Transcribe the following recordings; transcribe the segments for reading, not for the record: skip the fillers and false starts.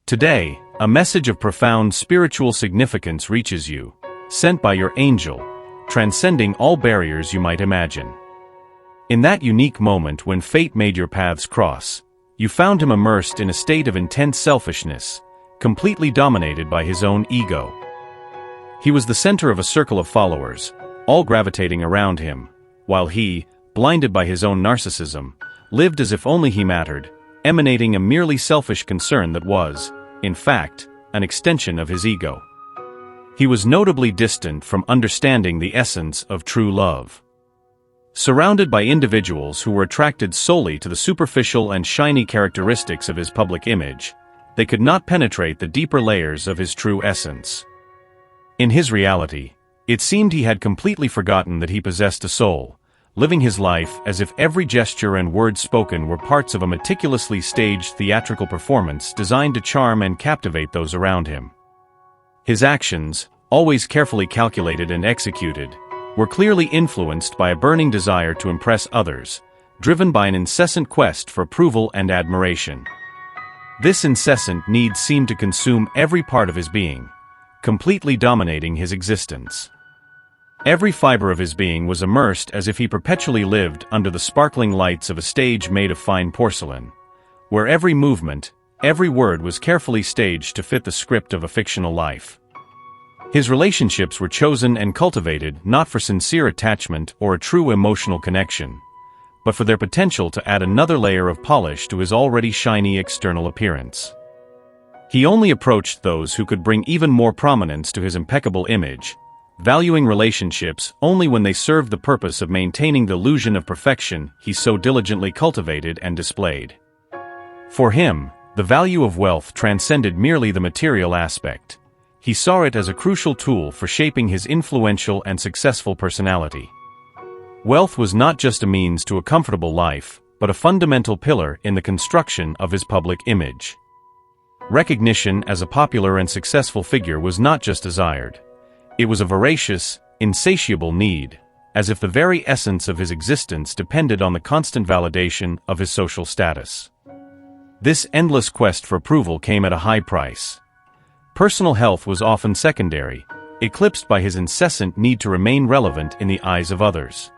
Today, a message of profound spiritual significance reaches you, sent by your angel, transcending all barriers you might imagine. In that unique moment when fate made your paths cross, you found him immersed in a state of intense selfishness, completely dominated by his own ego. He was the center of a circle of followers, all gravitating around him, while he, blinded by his own narcissism, lived as if only he mattered, emanating a merely selfish concern that was, in fact, an extension of his ego. He was notably distant from understanding the essence of true love. Surrounded by individuals who were attracted solely to the superficial and shiny characteristics of his public image, they could not penetrate the deeper layers of his true essence. In his reality, it seemed he had completely forgotten that he possessed a soul, living his life as if every gesture and word spoken were parts of a meticulously staged theatrical performance designed to charm and captivate those around him. His actions, always carefully calculated and executed, were clearly influenced by a burning desire to impress others, driven by an incessant quest for approval and admiration. This incessant need seemed to consume every part of his being, completely dominating his existence. Every fiber of his being was immersed as if he perpetually lived under the sparkling lights of a stage made of fine porcelain, where every movement, every word was carefully staged to fit the script of a fictional life. His relationships were chosen and cultivated not for sincere attachment or a true emotional connection, but for their potential to add another layer of polish to his already shiny external appearance. He only approached those who could bring even more prominence to his impeccable image, valuing relationships only when they served the purpose of maintaining the illusion of perfection he so diligently cultivated and displayed. For him, the value of wealth transcended merely the material aspect. He saw it as a crucial tool for shaping his influential and successful personality. Wealth was not just a means to a comfortable life, but a fundamental pillar in the construction of his public image. Recognition as a popular and successful figure was not just desired. It was a voracious, insatiable need, as if the very essence of his existence depended on the constant validation of his social status. This endless quest for approval came at a high price. Personal health was often secondary, eclipsed by his incessant need to remain relevant in the eyes of others.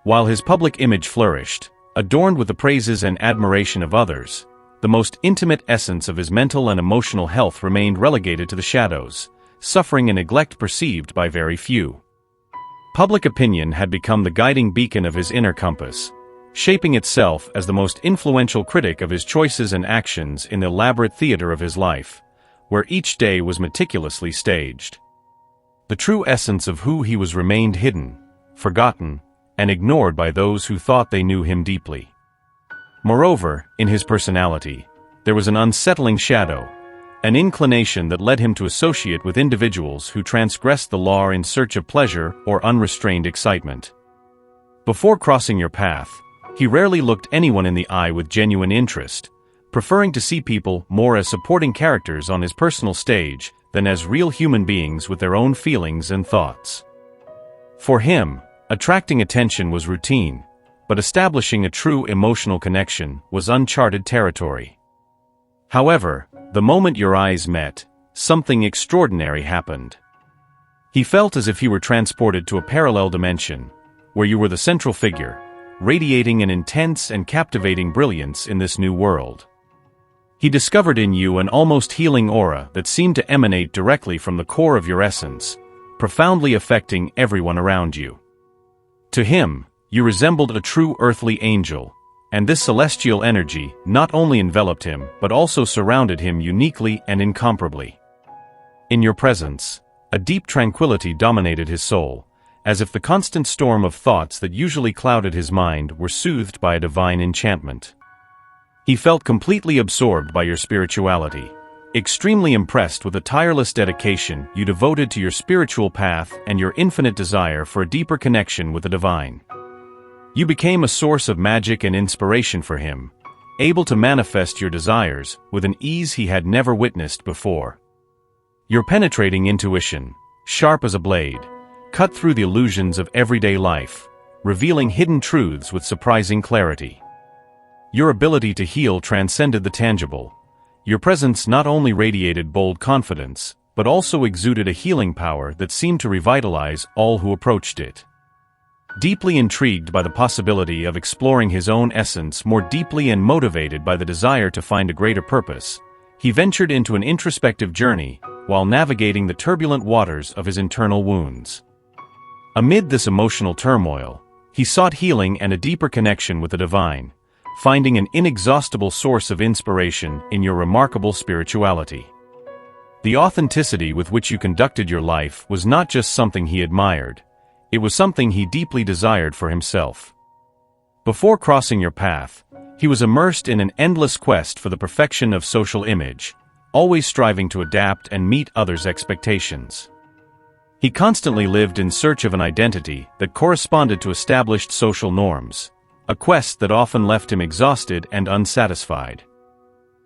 While his public image flourished, adorned with the praises and admiration of others, the most intimate essence of his mental and emotional health remained relegated to the shadows, suffering a neglect perceived by very few. Public opinion had become the guiding beacon of his inner compass, shaping itself as the most influential critic of his choices and actions in the elaborate theater of his life, where each day was meticulously staged. The true essence of who he was remained hidden, forgotten, and ignored by those who thought they knew him deeply. Moreover, in his personality, there was an unsettling shadow, an inclination that led him to associate with individuals who transgressed the law in search of pleasure or unrestrained excitement. Before crossing your path, he rarely looked anyone in the eye with genuine interest, preferring to see people more as supporting characters on his personal stage than as real human beings with their own feelings and thoughts. For him, attracting attention was routine, but establishing a true emotional connection was uncharted territory. However, the moment your eyes met, something extraordinary happened. He felt as if he were transported to a parallel dimension, where you were the central figure, radiating an intense and captivating brilliance in this new world. He discovered in you an almost healing aura that seemed to emanate directly from the core of your essence, profoundly affecting everyone around you. To him, you resembled a true earthly angel, and this celestial energy not only enveloped him but also surrounded him uniquely and incomparably. In your presence, a deep tranquility dominated his soul, as if the constant storm of thoughts that usually clouded his mind were soothed by a divine enchantment. He felt completely absorbed by your spirituality, extremely impressed with the tireless dedication you devoted to your spiritual path and your infinite desire for a deeper connection with the divine. You became a source of magic and inspiration for him, able to manifest your desires with an ease he had never witnessed before. Your penetrating intuition, sharp as a blade, cut through the illusions of everyday life, revealing hidden truths with surprising clarity. Your ability to heal transcended the tangible, Your presence not only radiated bold confidence, but also exuded a healing power that seemed to revitalize all who approached it. Deeply intrigued by the possibility of exploring his own essence more deeply and motivated by the desire to find a greater purpose, he ventured into an introspective journey while navigating the turbulent waters of his internal wounds. Amid this emotional turmoil, he sought healing and a deeper connection with the divine, finding an inexhaustible source of inspiration in your remarkable spirituality. The authenticity with which you conducted your life was not just something he admired, it was something he deeply desired for himself. Before crossing your path, he was immersed in an endless quest for the perfection of social image, always striving to adapt and meet others' expectations. He constantly lived in search of an identity that corresponded to established social norms, a quest that often left him exhausted and unsatisfied.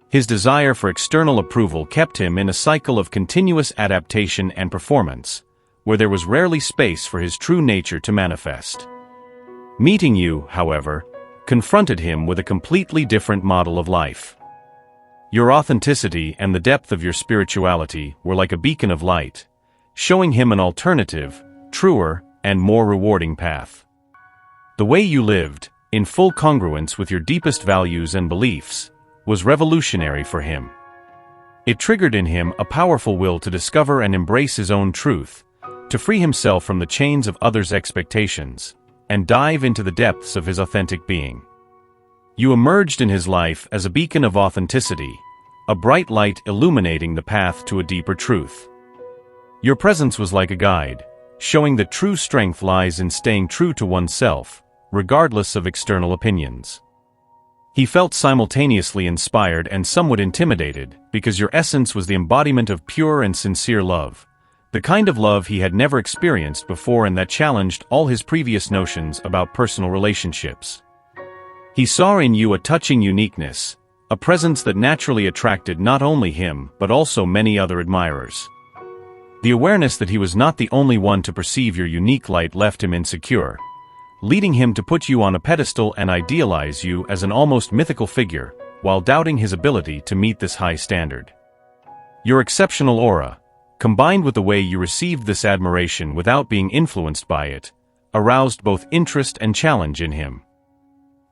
His desire for external approval kept him in a cycle of continuous adaptation and performance, where there was rarely space for his true nature to manifest. Meeting you, however, confronted him with a completely different model of life. Your authenticity and the depth of your spirituality were like a beacon of light, showing him an alternative, truer, and more rewarding path. The way you lived, in full congruence with your deepest values and beliefs, was revolutionary for him. It triggered in him a powerful will to discover and embrace his own truth, to free himself from the chains of others' expectations, and dive into the depths of his authentic being. You emerged in his life as a beacon of authenticity, a bright light illuminating the path to a deeper truth. Your presence was like a guide, showing that true strength lies in staying true to oneself, regardless of external opinions. He felt simultaneously inspired and somewhat intimidated, because your essence was the embodiment of pure and sincere love, the kind of love he had never experienced before and that challenged all his previous notions about personal relationships. He saw in you a touching uniqueness, a presence that naturally attracted not only him but also many other admirers. The awareness that he was not the only one to perceive your unique light left him insecure, leading him to put you on a pedestal and idealize you as an almost mythical figure, while doubting his ability to meet this high standard. Your exceptional aura, combined with the way you received this admiration without being influenced by it, aroused both interest and challenge in him.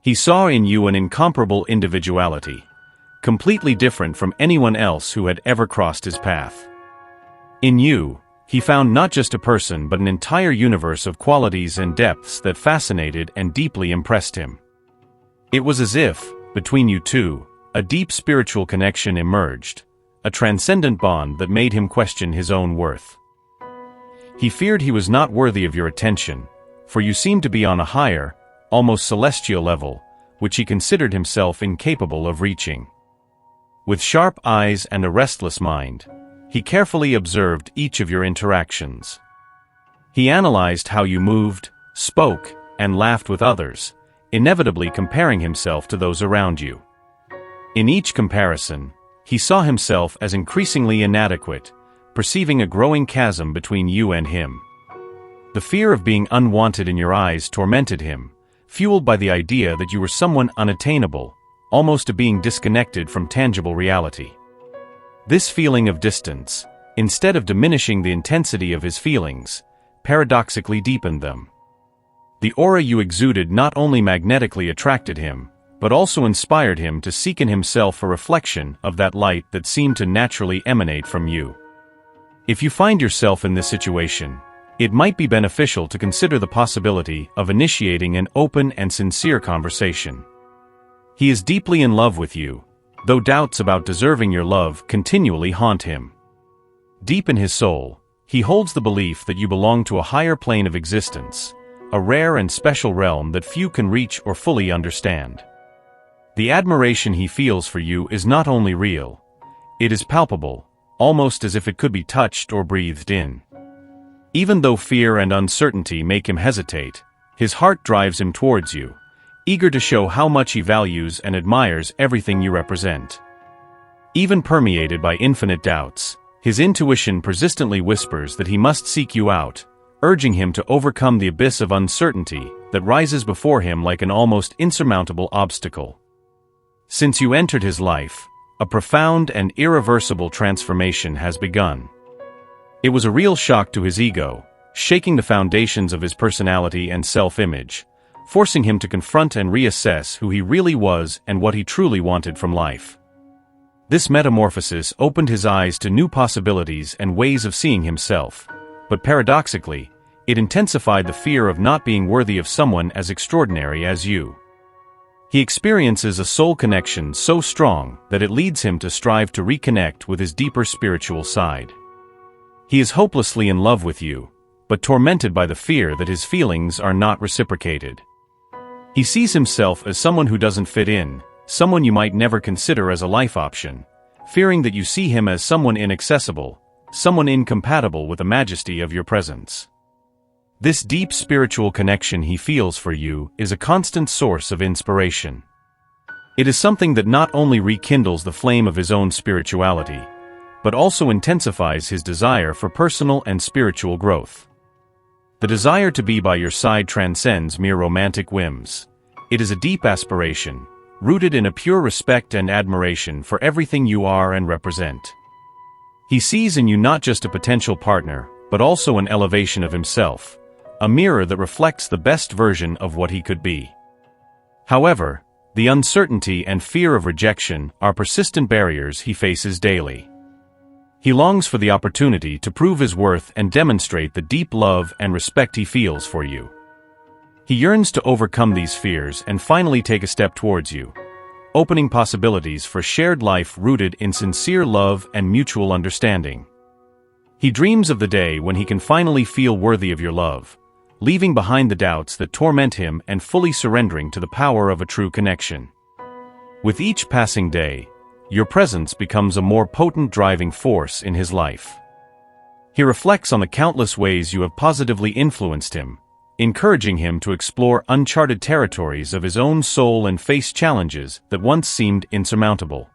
He saw in you an incomparable individuality, completely different from anyone else who had ever crossed his path. In you, he found not just a person but an entire universe of qualities and depths that fascinated and deeply impressed him. It was as if, between you two, a deep spiritual connection emerged, a transcendent bond that made him question his own worth. He feared he was not worthy of your attention, for you seemed to be on a higher, almost celestial level, which he considered himself incapable of reaching. With sharp eyes and a restless mind, he carefully observed each of your interactions. He analyzed how you moved, spoke, and laughed with others, inevitably comparing himself to those around you. In each comparison, he saw himself as increasingly inadequate, perceiving a growing chasm between you and him. The fear of being unwanted in your eyes tormented him, fueled by the idea that you were someone unattainable, almost a being disconnected from tangible reality. This feeling of distance, instead of diminishing the intensity of his feelings, paradoxically deepened them. The aura you exuded not only magnetically attracted him, but also inspired him to seek in himself a reflection of that light that seemed to naturally emanate from you. If you find yourself in this situation, it might be beneficial to consider the possibility of initiating an open and sincere conversation. He is deeply in love with you, though doubts about deserving your love continually haunt him. Deep in his soul, he holds the belief that you belong to a higher plane of existence, a rare and special realm that few can reach or fully understand. The admiration he feels for you is not only real, it is palpable, almost as if it could be touched or breathed in. Even though fear and uncertainty make him hesitate, his heart drives him towards you, eager to show how much he values and admires everything you represent. Even permeated by infinite doubts, his intuition persistently whispers that he must seek you out, urging him to overcome the abyss of uncertainty that rises before him like an almost insurmountable obstacle. Since you entered his life, a profound and irreversible transformation has begun. It was a real shock to his ego, shaking the foundations of his personality and self-image, forcing him to confront and reassess who he really was and what he truly wanted from life. This metamorphosis opened his eyes to new possibilities and ways of seeing himself, but paradoxically, it intensified the fear of not being worthy of someone as extraordinary as you. He experiences a soul connection so strong that it leads him to strive to reconnect with his deeper spiritual side. He is hopelessly in love with you, but tormented by the fear that his feelings are not reciprocated. He sees himself as someone who doesn't fit in, someone you might never consider as a life option, fearing that you see him as someone inaccessible, someone incompatible with the majesty of your presence. This deep spiritual connection he feels for you is a constant source of inspiration. It is something that not only rekindles the flame of his own spirituality, but also intensifies his desire for personal and spiritual growth. The desire to be by your side transcends mere romantic whims. It is a deep aspiration, rooted in a pure respect and admiration for everything you are and represent. He sees in you not just a potential partner, but also an elevation of himself, a mirror that reflects the best version of what he could be. However, the uncertainty and fear of rejection are persistent barriers he faces daily. He longs for the opportunity to prove his worth and demonstrate the deep love and respect he feels for you. He yearns to overcome these fears and finally take a step towards you, opening possibilities for shared life rooted in sincere love and mutual understanding. He dreams of the day when he can finally feel worthy of your love, leaving behind the doubts that torment him and fully surrendering to the power of a true connection. With each passing day, your presence becomes a more potent driving force in his life. He reflects on the countless ways you have positively influenced him, encouraging him to explore uncharted territories of his own soul and face challenges that once seemed insurmountable.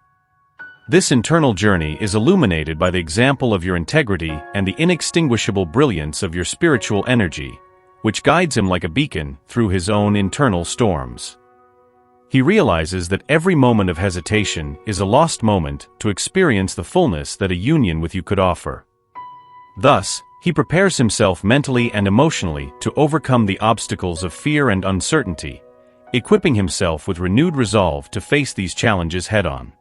This internal journey is illuminated by the example of your integrity and the inextinguishable brilliance of your spiritual energy, which guides him like a beacon through his own internal storms. He realizes that every moment of hesitation is a lost moment to experience the fullness that a union with you could offer. Thus, he prepares himself mentally and emotionally to overcome the obstacles of fear and uncertainty, equipping himself with renewed resolve to face these challenges head-on.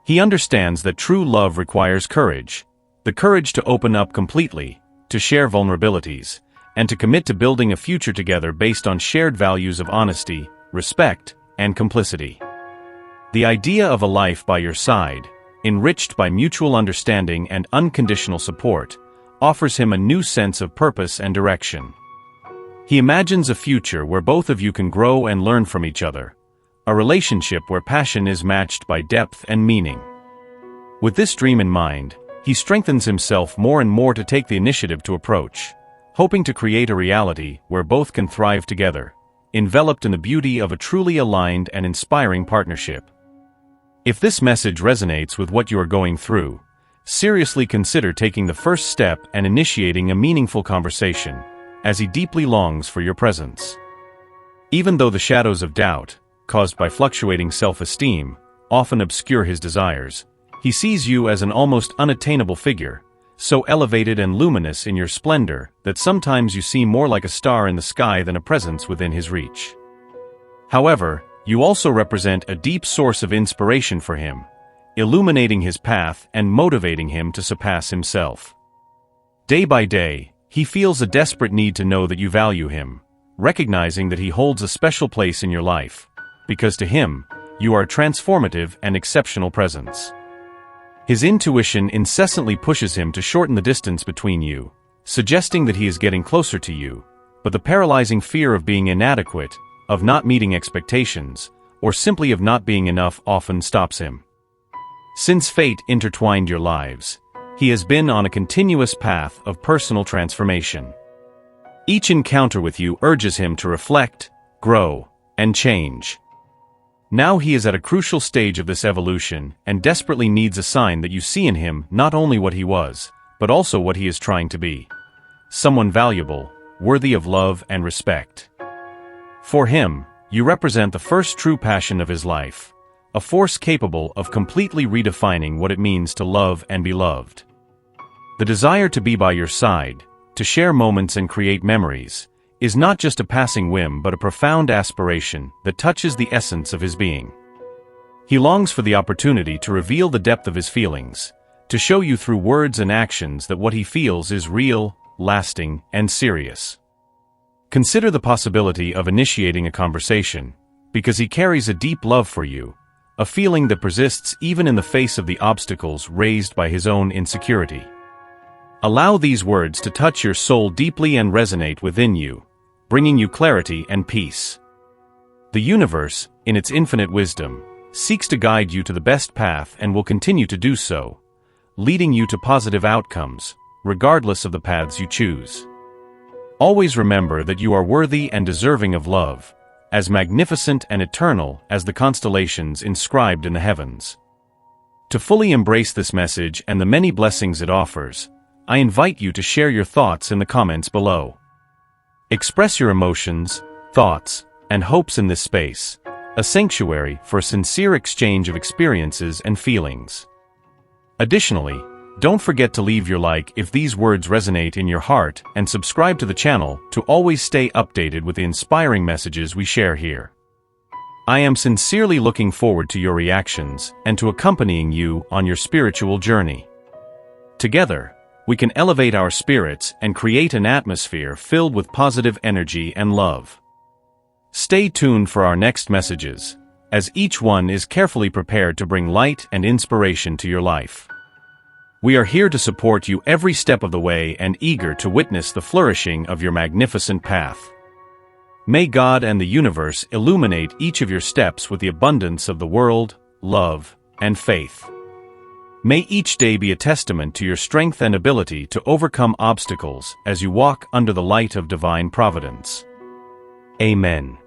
He understands that true love requires courage, the courage to open up completely, to share vulnerabilities, and to commit to building a future together based on shared values of honesty, respect, and complicity. The idea of a life by your side, enriched by mutual understanding and unconditional support, offers him a new sense of purpose and direction. He imagines a future where both of you can grow and learn from each other, a relationship where passion is matched by depth and meaning. With this dream in mind, he strengthens himself more and more to take the initiative to approach, hoping to create a reality where both can thrive together, enveloped in the beauty of a truly aligned and inspiring partnership. If this message resonates with what you are going through, seriously consider taking the first step and initiating a meaningful conversation, as he deeply longs for your presence. Even though the shadows of doubt, caused by fluctuating self-esteem, often obscure his desires, he sees you as an almost unattainable figure, so elevated and luminous in your splendor that sometimes you seem more like a star in the sky than a presence within his reach. However, you also represent a deep source of inspiration for him, illuminating his path and motivating him to surpass himself. Day by day, he feels a desperate need to know that you value him, recognizing that he holds a special place in your life, because to him, you are a transformative and exceptional presence. His intuition incessantly pushes him to shorten the distance between you, suggesting that he is getting closer to you, but the paralyzing fear of being inadequate, of not meeting expectations, or simply of not being enough often stops him. Since fate intertwined your lives, he has been on a continuous path of personal transformation. Each encounter with you urges him to reflect, grow, and change. Now he is at a crucial stage of this evolution and desperately needs a sign that you see in him not only what he was, but also what he is trying to be. Someone valuable, worthy of love and respect. For him, you represent the first true passion of his life, a force capable of completely redefining what it means to love and be loved. The desire to be by your side, to share moments and create memories, is not just a passing whim but a profound aspiration that touches the essence of his being. He longs for the opportunity to reveal the depth of his feelings, to show you through words and actions that what he feels is real, lasting, and serious. Consider the possibility of initiating a conversation, because he carries a deep love for you, a feeling that persists even in the face of the obstacles raised by his own insecurity. Allow these words to touch your soul deeply and resonate within you, bringing you clarity and peace. The universe, in its infinite wisdom, seeks to guide you to the best path and will continue to do so, leading you to positive outcomes, regardless of the paths you choose. Always remember that you are worthy and deserving of love, as magnificent and eternal as the constellations inscribed in the heavens. To fully embrace this message and the many blessings it offers, I invite you to share your thoughts in the comments below. Express your emotions, thoughts, and hopes in this space, a sanctuary for a sincere exchange of experiences and feelings. Additionally, don't forget to leave your like if these words resonate in your heart and subscribe to the channel to always stay updated with the inspiring messages we share here. I am sincerely looking forward to your reactions and to accompanying you on your spiritual journey. Together, we can elevate our spirits and create an atmosphere filled with positive energy and love. Stay tuned for our next messages, as each one is carefully prepared to bring light and inspiration to your life. We are here to support you every step of the way and eager to witness the flourishing of your magnificent path. May God and the universe illuminate each of your steps with the abundance of the world, love, and faith. May each day be a testament to your strength and ability to overcome obstacles as you walk under the light of divine providence. Amen.